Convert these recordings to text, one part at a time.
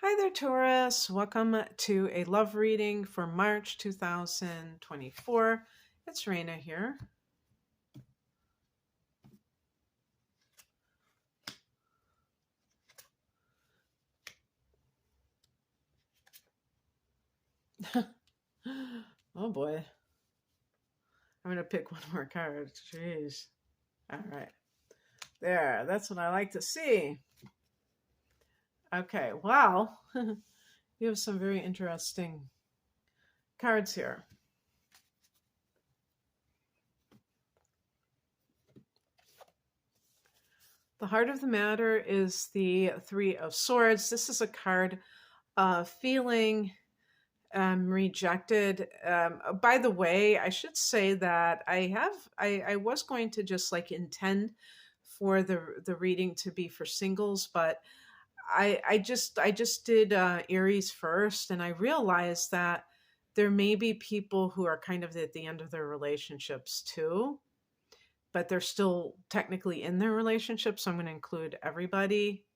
Hi there, Taurus. Welcome to a love reading for March 2024. It's Raina here. Oh boy. I'm going to pick one more card. Jeez. All right. There. That's what I like to see. Okay. Well, you have some very interesting cards here. The heart of the matter is the Three of Swords. This is a card of feeling rejected. By the way, I should say that I was going to just like intend for the reading to be for singles, but I just did Aries first, and I realized that there may be people who are kind of at the end of their relationships too, but they're still technically in their relationship. So I'm going to include everybody.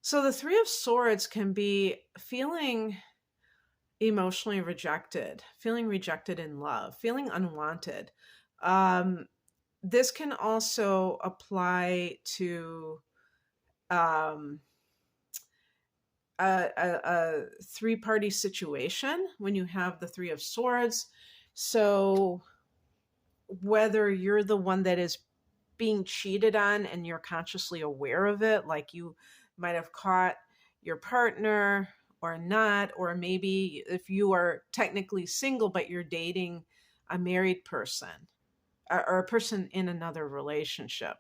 So the Three of Swords can be feeling emotionally rejected, feeling rejected in love, feeling unwanted. Um, this can also apply to um, a three-party situation when you have the Three of Swords. So whether you're the one that is being cheated on and you're consciously aware of it, like you might have caught your partner or not, or maybe if you are technically single but you're dating a married person or a person in another relationship.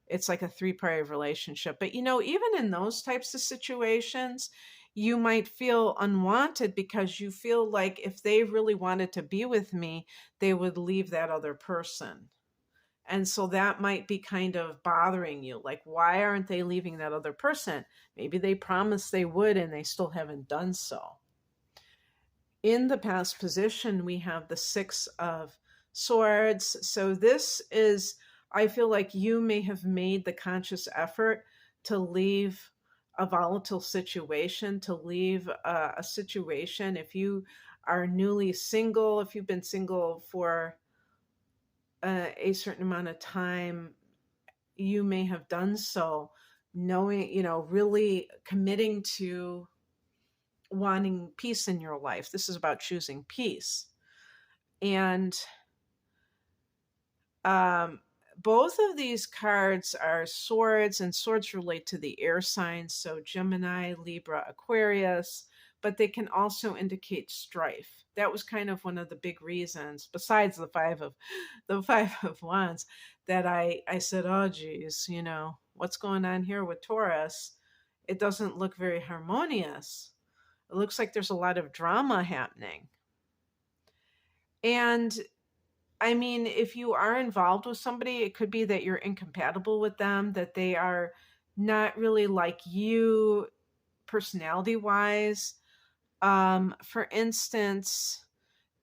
It's like a three-party relationship. But even in those types of situations, you might feel unwanted because you feel like if they really wanted to be with me, they would leave that other person. And so that might be kind of bothering you. Like, why aren't they leaving that other person? Maybe they promised they would and they still haven't done so. In the past position, we have the Six of Swords. So this is, I feel like you may have made the conscious effort to leave a volatile situation, to leave a situation. If you are newly single, if you've been single for a certain amount of time, you may have done so knowing, really committing to wanting peace in your life. This is about choosing peace. And um, both of these cards are swords, and swords relate to the air signs. So Gemini, Libra, Aquarius, but they can also indicate strife. That was kind of one of the big reasons, besides the five of wands, that I said, oh geez, what's going on here with Taurus? It doesn't look very harmonious. It looks like there's a lot of drama happening. And I mean, if you are involved with somebody, it could be that you're incompatible with them, that they are not really like you personality wise. For instance,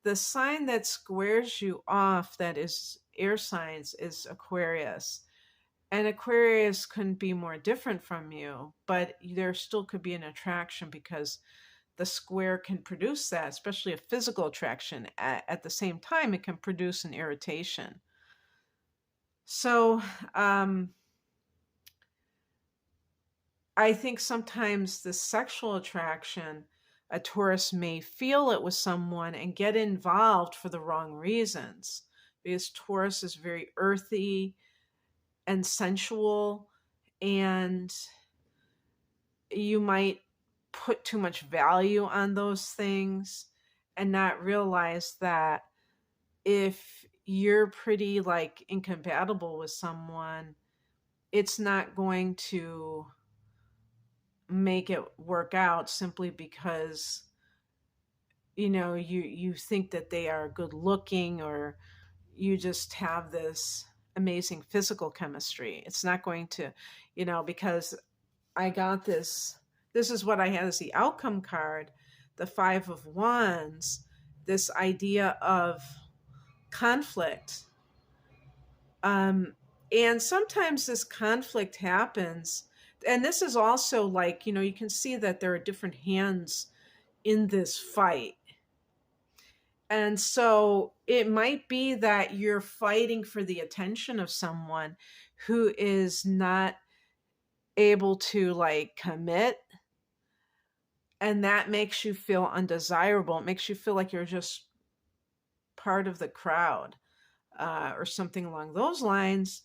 the sign that squares you off that is air signs is Aquarius. And Aquarius couldn't be more different from you, but there still could be an attraction because the square can produce that, especially a physical attraction. At the same time, it can produce an irritation. So I think sometimes the sexual attraction, a Taurus may feel it with someone and get involved for the wrong reasons, because Taurus is very earthy and sensual, and you might put too much value on those things and not realize that if you're pretty like incompatible with someone, it's not going to make it work out simply because you think that they are good looking, or you just have this amazing physical chemistry. It's not going to, because I got this is what I had as the outcome card, the Five of Wands, this idea of conflict. And sometimes this conflict happens. and this is also like, you can see that there are different hands in this fight. And so it might be that you're fighting for the attention of someone who is not able to like commit, and that makes you feel undesirable. It makes you feel like you're just part of the crowd, or something along those lines.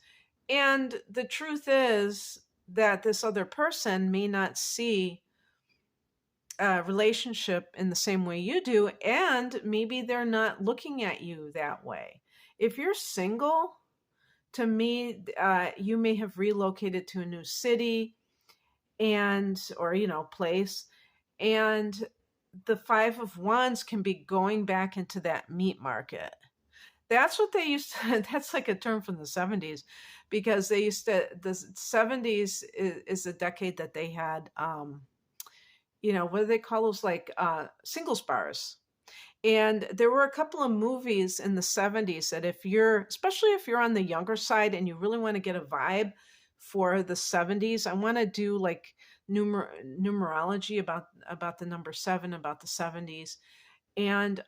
And the truth is that this other person may not see a relationship in the same way you do, and maybe they're not looking at you that way. If you're single, to me, you may have relocated to a new city and, or, place, and the Five of Wands can be going back into that meat market. That's what they used to, that's like a term from the 70s, because they used to, the 70s is a decade that they had, what do they call those, like singles bars. And there were a couple of movies in the 70s that, if you're, especially if you're on the younger side and you really want to get a vibe for the 70s, I want to do like numerology about the number 7, about the 70s. And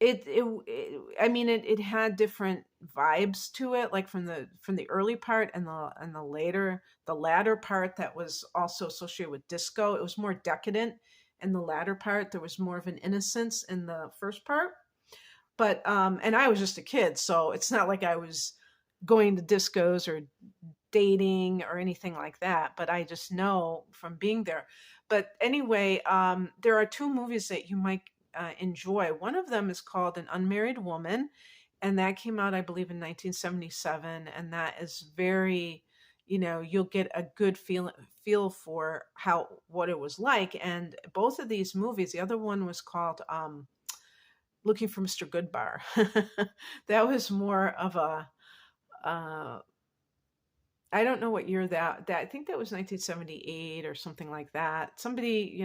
it had different vibes to it, like from the early part and the latter part that was also associated with disco. It was more decadent in the latter part. There was more of an innocence in the first part. But and I was just a kid, so it's not like I was going to discos or dating or anything like that, but I just know from being there. But anyway, there are two movies that you might enjoy. One of them is called An Unmarried Woman, and that came out, I believe, in 1977. And that is very, you'll get a good feel for what it was like. And both of these movies, the other one was called Looking for Mr. Goodbar. That was more of a, I don't know what year that I think that was 1978 or something like that. Somebody,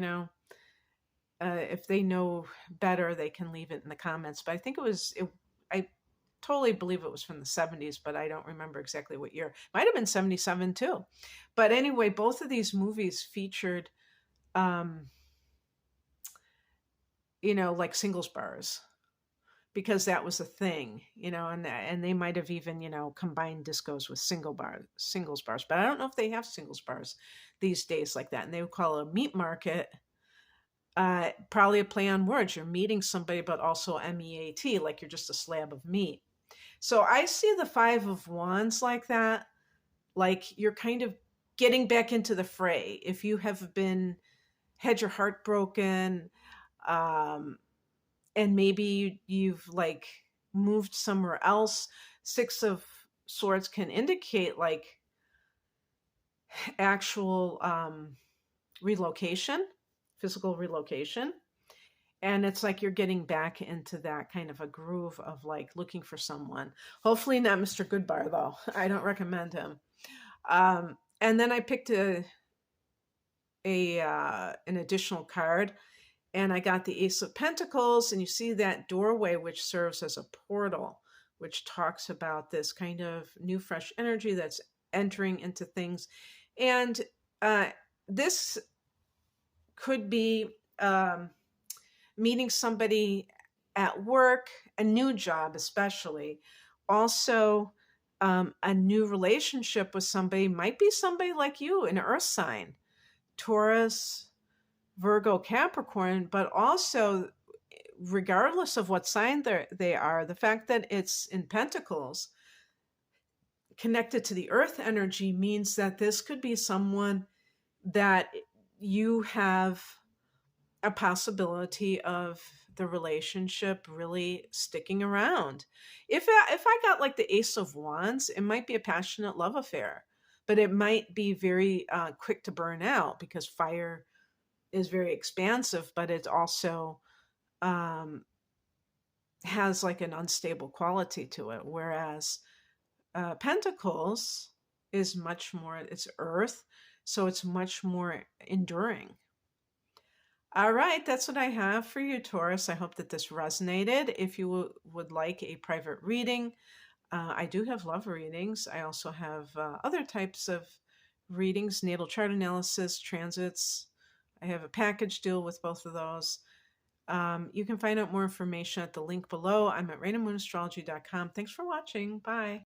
if they know better, they can leave it in the comments. But I think I totally believe it was from the 70s, but I don't remember exactly what year. Might have been 77 too. But anyway, both of these movies featured, like singles bars, because that was a thing, and they might have even, combined discos with singles bars. But I don't know if they have singles bars these days like that. And they would call it a meat market. Probably a play on words. You're meeting somebody, but also MEAT, like you're just a slab of meat. So I see the Five of Wands like that, like you're kind of getting back into the fray. If you have had your heart broken, and maybe you've like moved somewhere else. Six of Swords can indicate like actual relocation, physical relocation. And it's like you're getting back into that kind of a groove of like looking for someone. Hopefully not Mr. Goodbar, though. I don't recommend him. And then I picked an additional card, and I got the Ace of Pentacles, and you see that doorway, which serves as a portal, which talks about this kind of new, fresh energy that's entering into things. And this could be meeting somebody at work, a new job especially. Also, a new relationship with somebody, might be somebody like you, an earth sign, Taurus, Virgo, Capricorn, but also, regardless of what sign they are, the fact that it's in Pentacles, connected to the earth energy, means that this could be someone that you have a possibility of the relationship really sticking around. If I got like the Ace of Wands, it might be a passionate love affair, but it might be very quick to burn out, because fire is very expansive, but it also has like an unstable quality to it. Whereas Pentacles is much more, it's earth, so it's much more enduring. All right, that's what I have for you, Taurus. I hope that this resonated. If you would like a private reading, I do have love readings. I also have other types of readings, natal chart analysis, transits. I have a package deal with both of those. You can find out more information at the link below. I'm at RainaMoonAstrology.com. Thanks for watching. Bye.